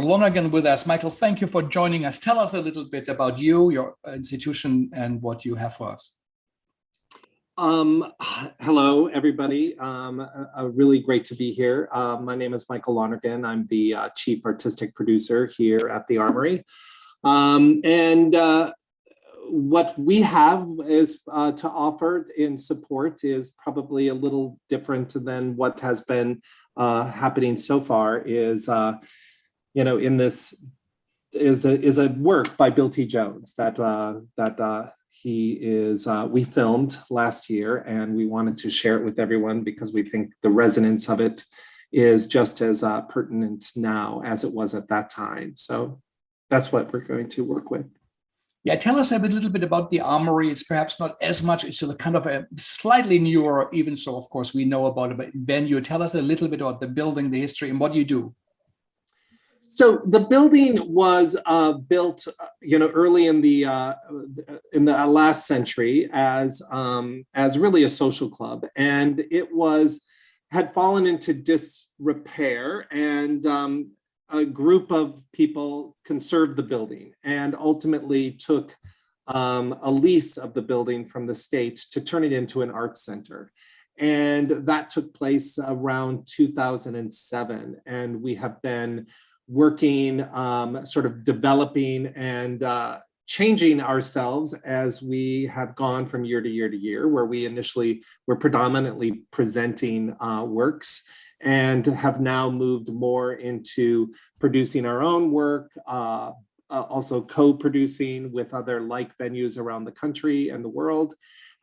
Lonergan with us. Michael, thank you for joining us. Tell us a little bit about you, your institution, and what you have for us. Hello, everybody. Really great to be here. My name is Michael Lonergan. I'm the chief artistic producer here at the Armory. What we have is to offer in support is probably a little different than what has been happening so far. In this is a work by Bill T. Jones that we filmed last year, and we wanted to share it with everyone because we think the resonance of it is just as pertinent now as it was at that time. So that's what we're going to work with. Yeah, tell us a little bit about the Armory. It's perhaps not as much, it's a kind of a slightly newer, even so, of course, we know about it. venue. Tell us a little bit about the building, the history, and what you do. So the building was built, early in the last century as really a social club, and it had fallen into disrepair, and a group of people conserved the building and ultimately took a lease of the building from the state to turn it into an arts center. And that took place around 2007. And we have been working, sort of developing and changing ourselves as we have gone from year to year to year, where we initially were predominantly presenting works, and have now moved more into producing our own work, also co-producing with other like venues around the country and the world,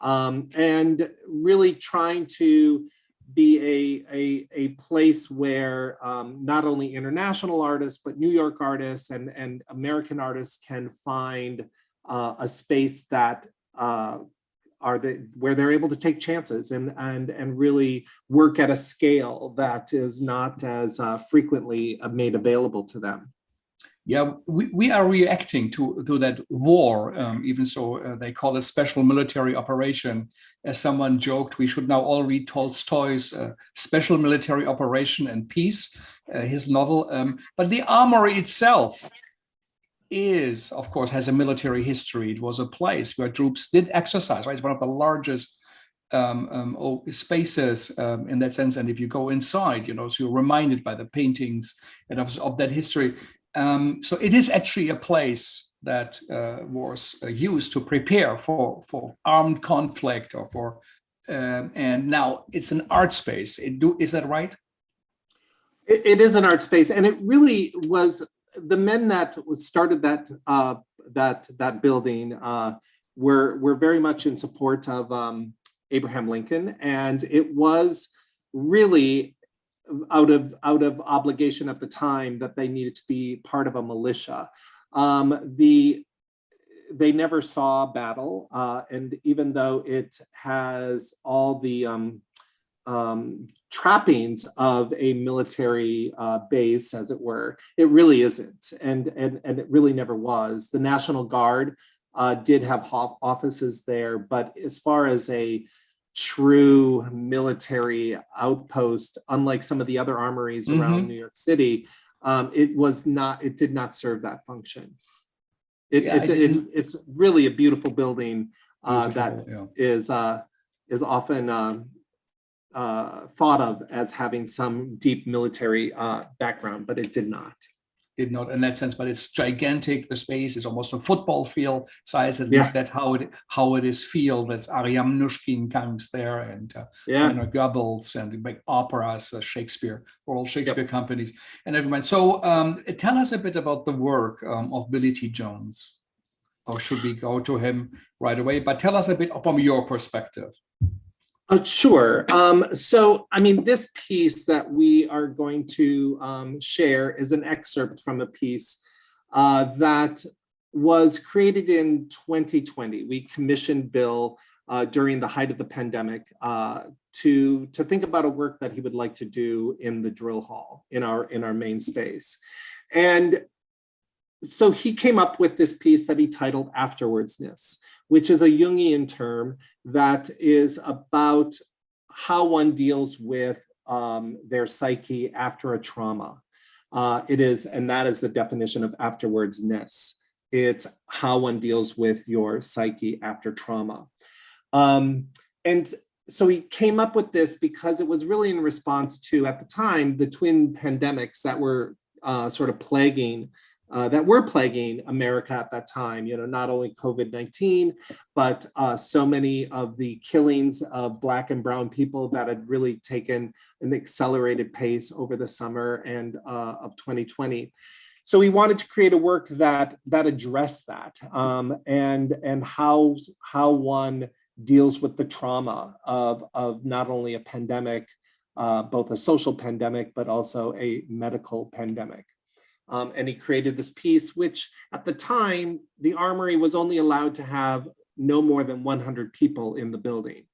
and really trying to be a place where not only international artists, but New York artists and American artists can find a space that where they're able to take chances and really work at a scale that is not as frequently made available to them. Yeah, we are reacting to that war, even so they call it special military operation. As someone joked, we should now all read Tolstoy's Special Military Operation and Peace, his novel. But the Armory itself of course, has a military history. It was a place where troops did exercise, right? It's one of the largest spaces in that sense. And if you go inside, so you're reminded by the paintings and of that history. So it is actually a place that was used to prepare for armed conflict and now it's an art space. Is that right? It is an art space, and it really was. The men that started that building were very much in support of Abraham Lincoln, and it was really out of obligation at the time that they needed to be part of a militia. They never saw battle, and even though it has all the trappings of a military base, as it were, it really isn't, and it really never was. The National Guard did have offices there, but as far as a true military outpost, unlike some of the other armories around New York City, it did not serve that function. It's really a beautiful building is often thought of as having some deep military background, but it did not. Did not in that sense, but it's gigantic. The space is almost a football field size. At least that's how it is feel. There's Ariam comes there, and Goebbels, and big operas, Shakespeare, Royal Shakespeare companies, and everyone. So tell us a bit about the work of Billy T. Jones, or should we go to him right away? But tell us a bit from your perspective. Sure. So, I mean, this piece that we are going to share is an excerpt from a piece that was created in 2020. We commissioned Bill during the height of the pandemic to think about a work that he would like to do in the drill hall in our main space. And so he came up with this piece that he titled Afterwardsness, which is a Jungian term that is about how one deals with their psyche after a trauma. And that is the definition of afterwardsness. It's how one deals with your psyche after trauma. And so he came up with this because it was really in response to, at the time, the twin pandemics that were sort of plaguing America at that time. Not only COVID-19, but so many of the killings of Black and Brown people that had really taken an accelerated pace over the summer and of 2020. So we wanted to create a work that addressed that, and how one deals with the trauma of not only a pandemic, both a social pandemic, but also a medical pandemic. And he created this piece, which at the time, the Armory was only allowed to have no more than 100 people in the building.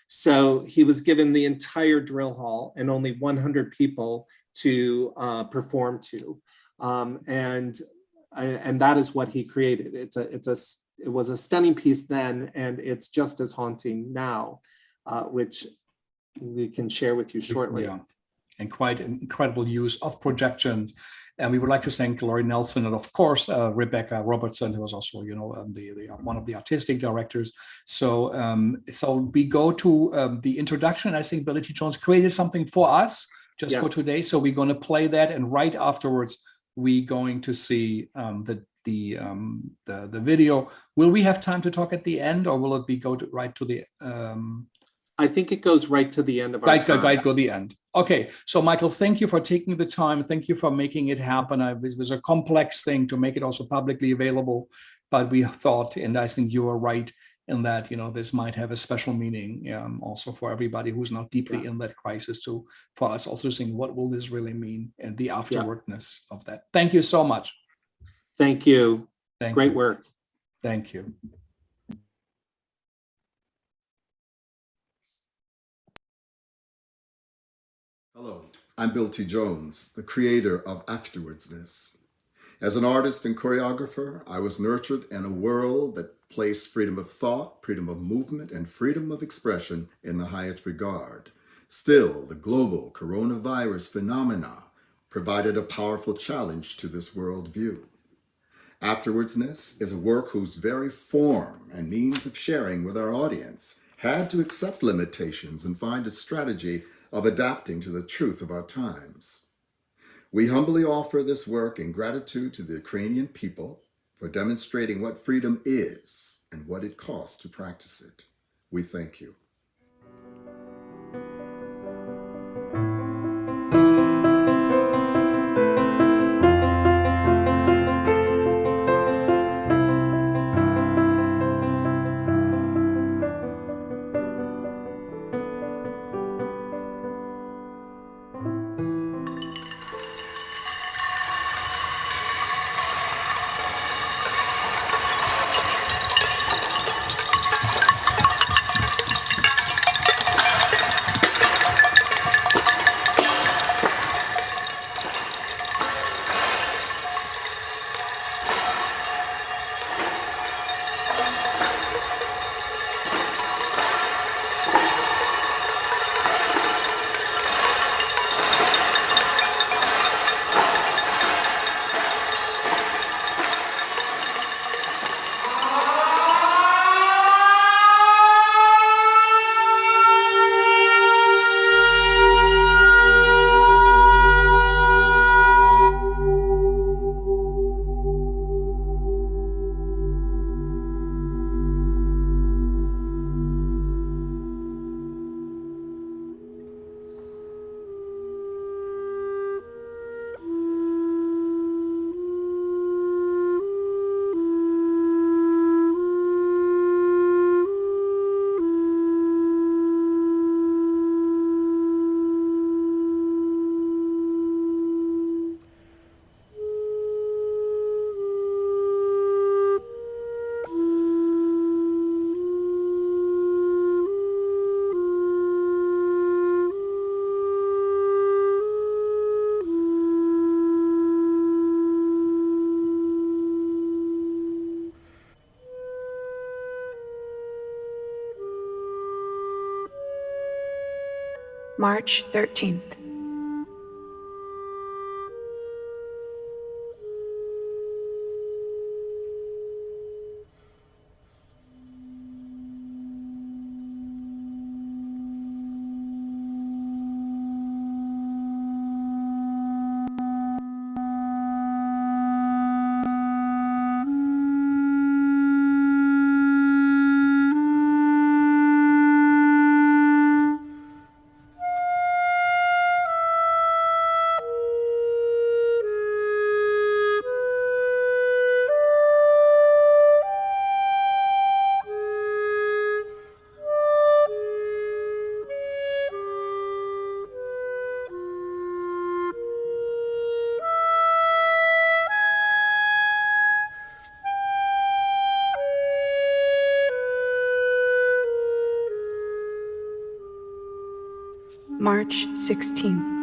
So he was given the entire drill hall and only 100 people to perform to. And that is what he created. It was a stunning piece then, and it's just as haunting now, which we can share with you shortly. Yeah, and quite incredible use of projections. And we would like to thank Laurie Nelson and, of course, Rebecca Robertson, who was also, one of the artistic directors. So we go to the introduction. I think Billie T. Jones created something for us just for today. So we're going to play that, and right afterwards, we're going to see the video. Will we have time to talk at the end, or will it be right to the? I think it goes right to the end of our time. Right, go the end. Okay, so Michael, thank you for taking the time. Thank you for making it happen. It was a complex thing to make it also publicly available, but we thought, and I think you are right in that, this might have a special meaning also for everybody who's not deeply in that crisis, for us also seeing what will this really mean and the afterwardness of that. Thank you so much. Thank you. Great work. Thank you. Hello, I'm Bill T. Jones, the creator of Afterwardsness. As an artist and choreographer, I was nurtured in a world that placed freedom of thought, freedom of movement, and freedom of expression in the highest regard. Still, the global coronavirus phenomena provided a powerful challenge to this worldview. Afterwardsness is a work whose very form and means of sharing with our audience had to accept limitations and find a strategy of adapting to the truth of our times. We humbly offer this work in gratitude to the Ukrainian people for demonstrating what freedom is and what it costs to practice it. We thank you. March 13th. March 16th.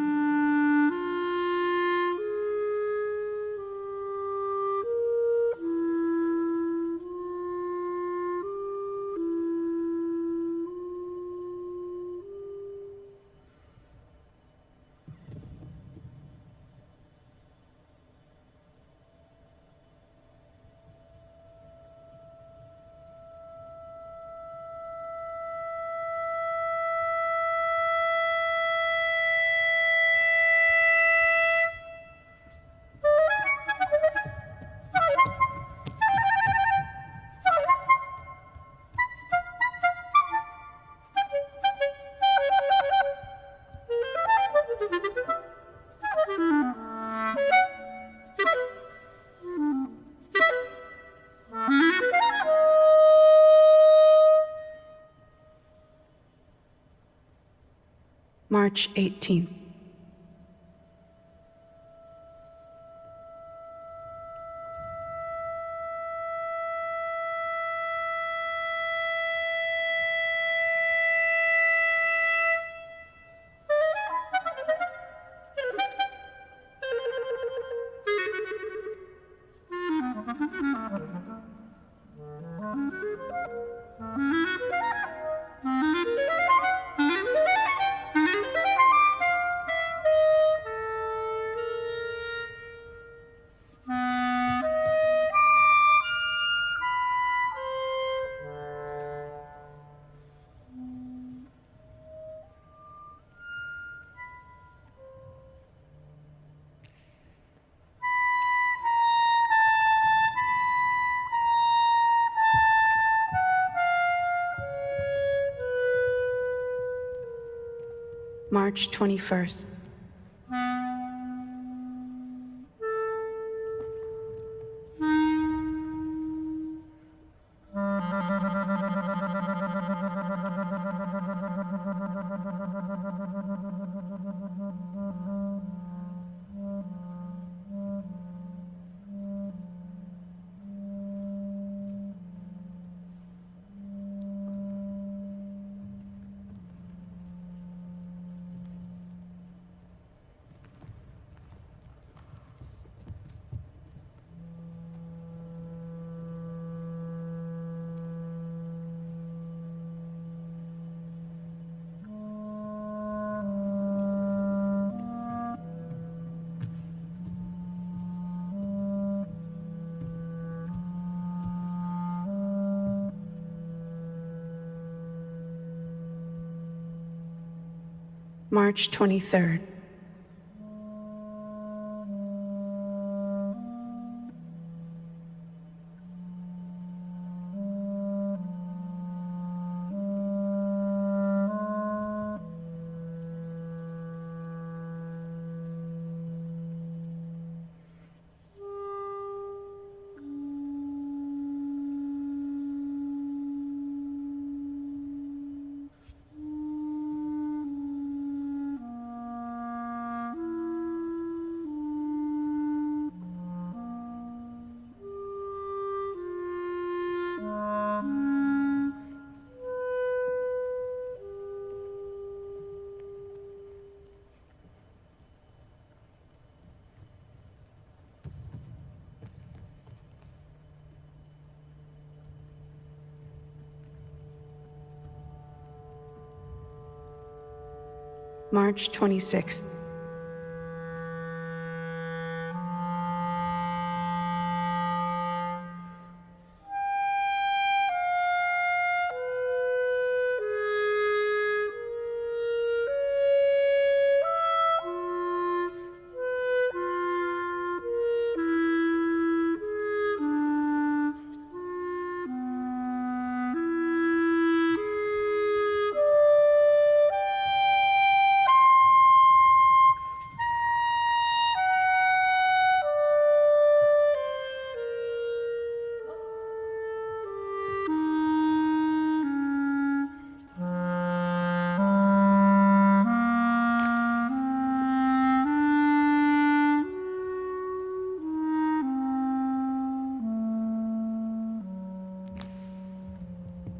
March 18th. March 21st. March 23rd. March 26th.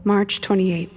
March 28th.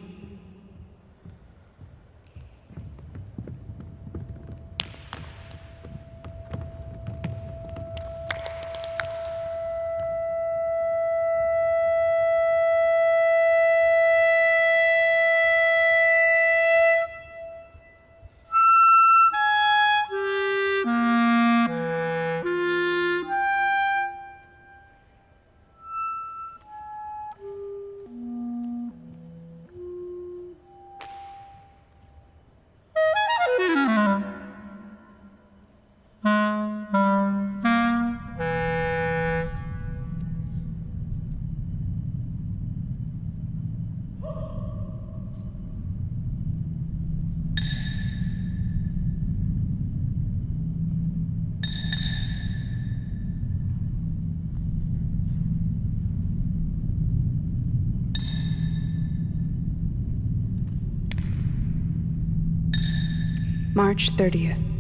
March 30th.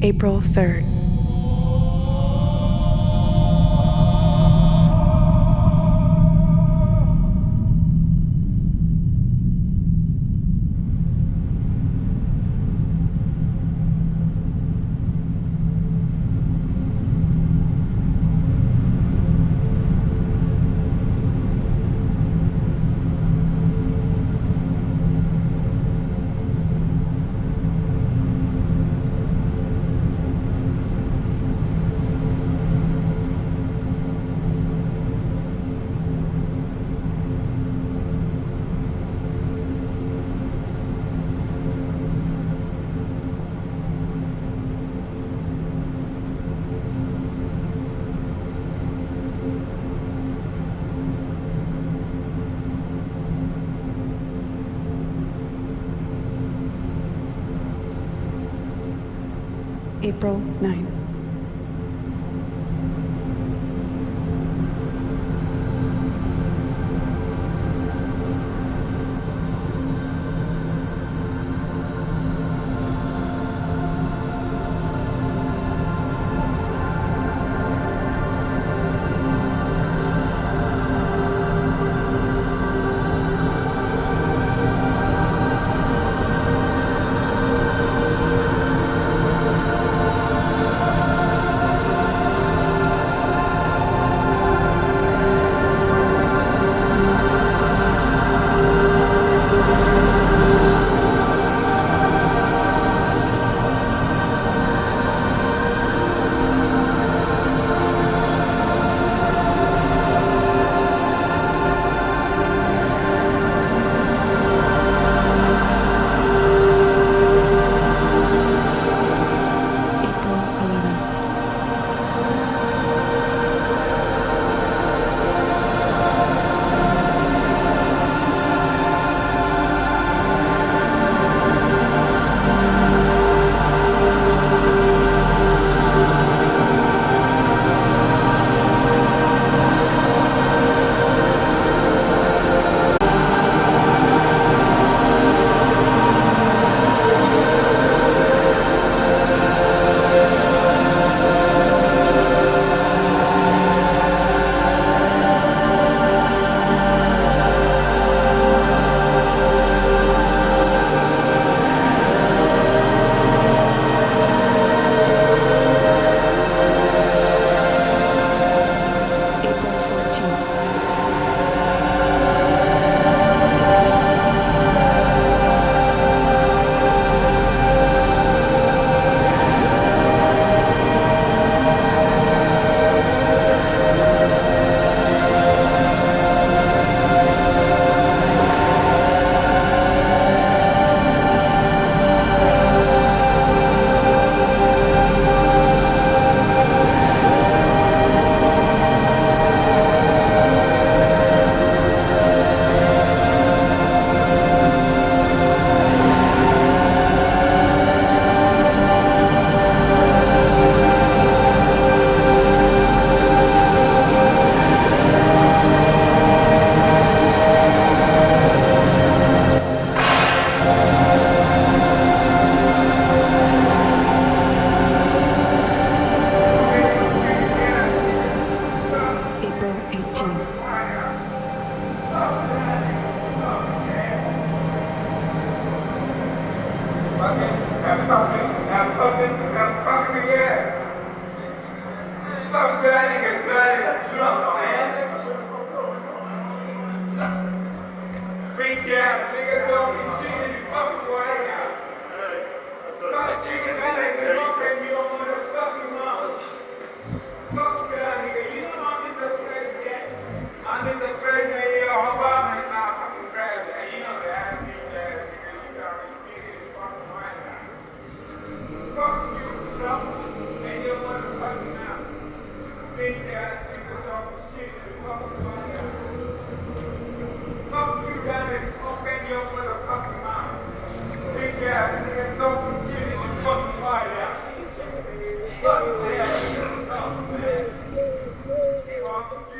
April 3rd. April 9th.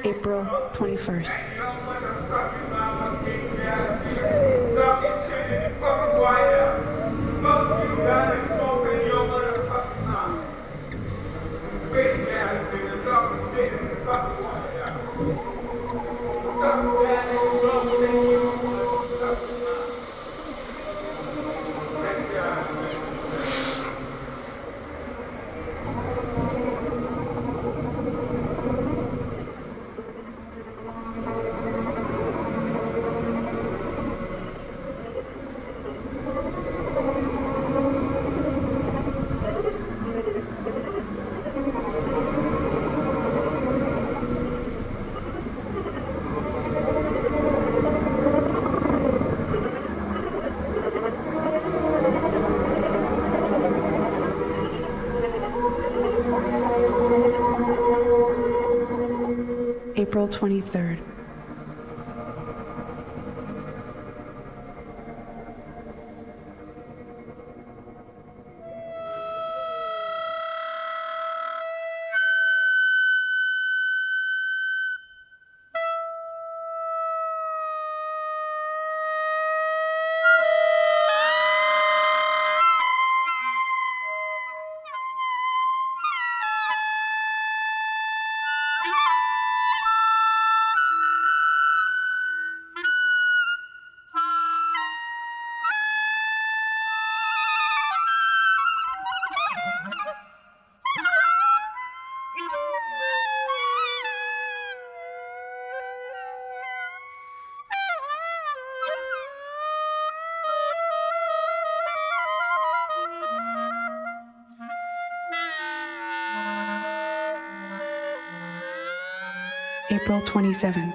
April 21st. April 23rd. April 27th.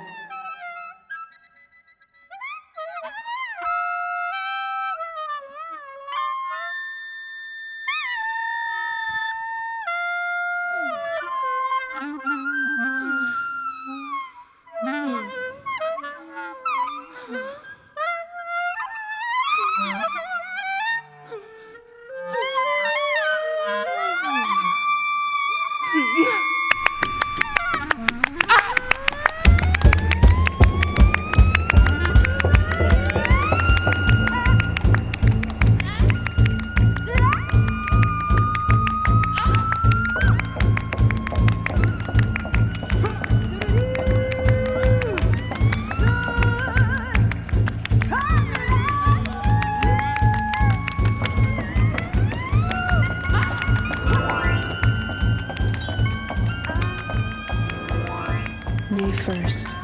May 1st.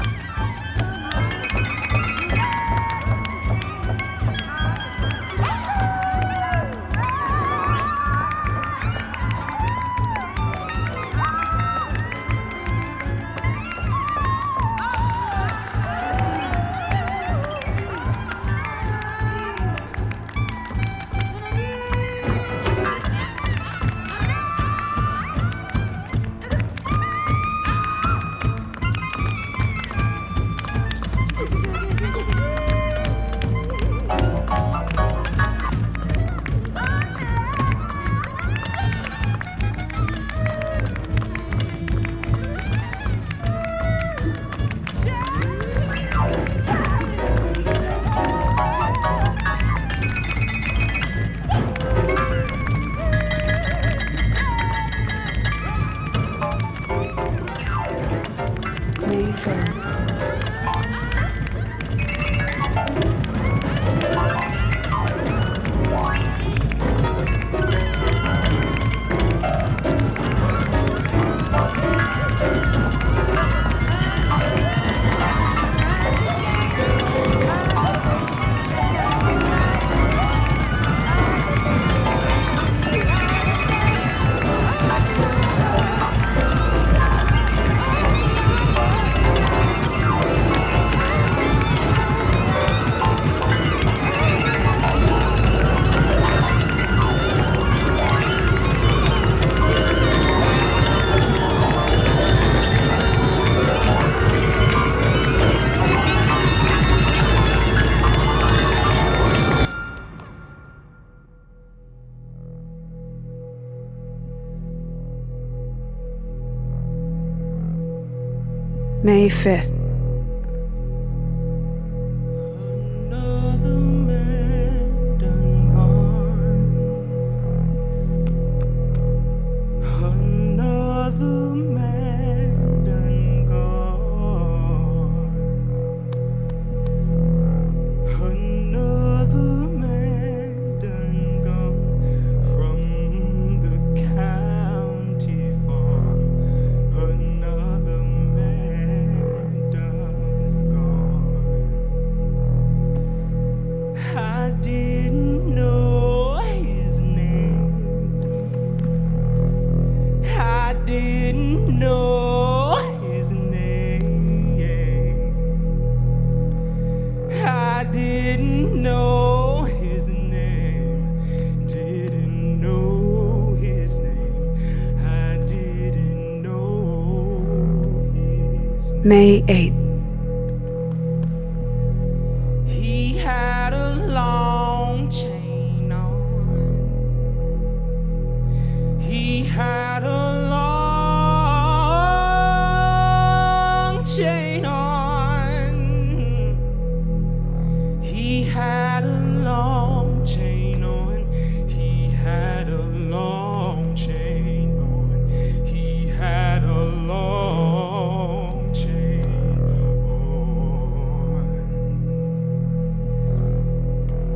May 5th. Another man done gone. Another man done gone. Another man done gone from the county farm. Another man done gone. I didn't know his name. I didn't know his name. I didn't know his name. Didn't know his name. I didn't know his name. May 8th. He had a long chain on. He had a long chain on. He had a long chain on. He had a long chain on. He had a long chain on.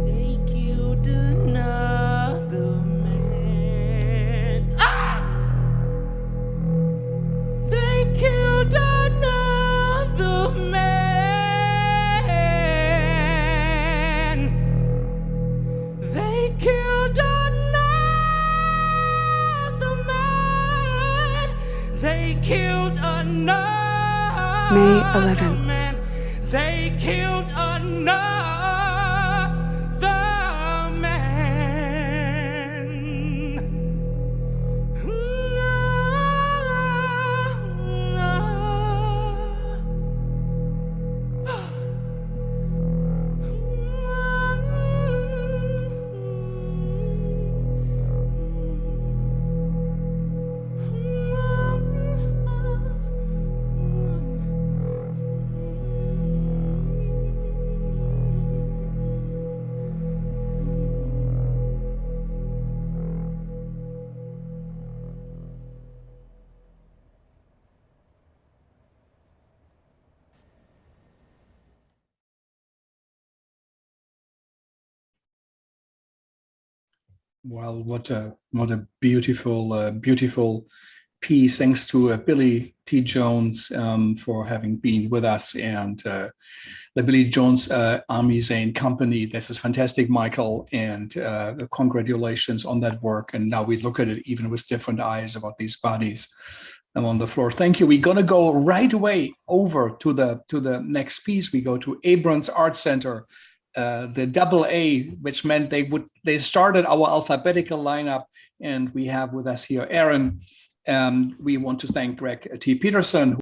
They killed another man. Ah! They killed another man. They killed another man. They killed another May 11th. man. They killed another man. Well, what a beautiful piece. Thanks to Billy T. Jones for having been with us, and the Billy Jones Arnie Zane Company. This is fantastic, Michael, and congratulations on that work. And now we look at it even with different eyes about these bodies on the floor. Thank you. We're going to go right away over to the next piece. We go to Abrams Art Center. The double A, which meant they started our alphabetical lineup, and we have with us here Aaron. We want to thank Greg T. Peterson,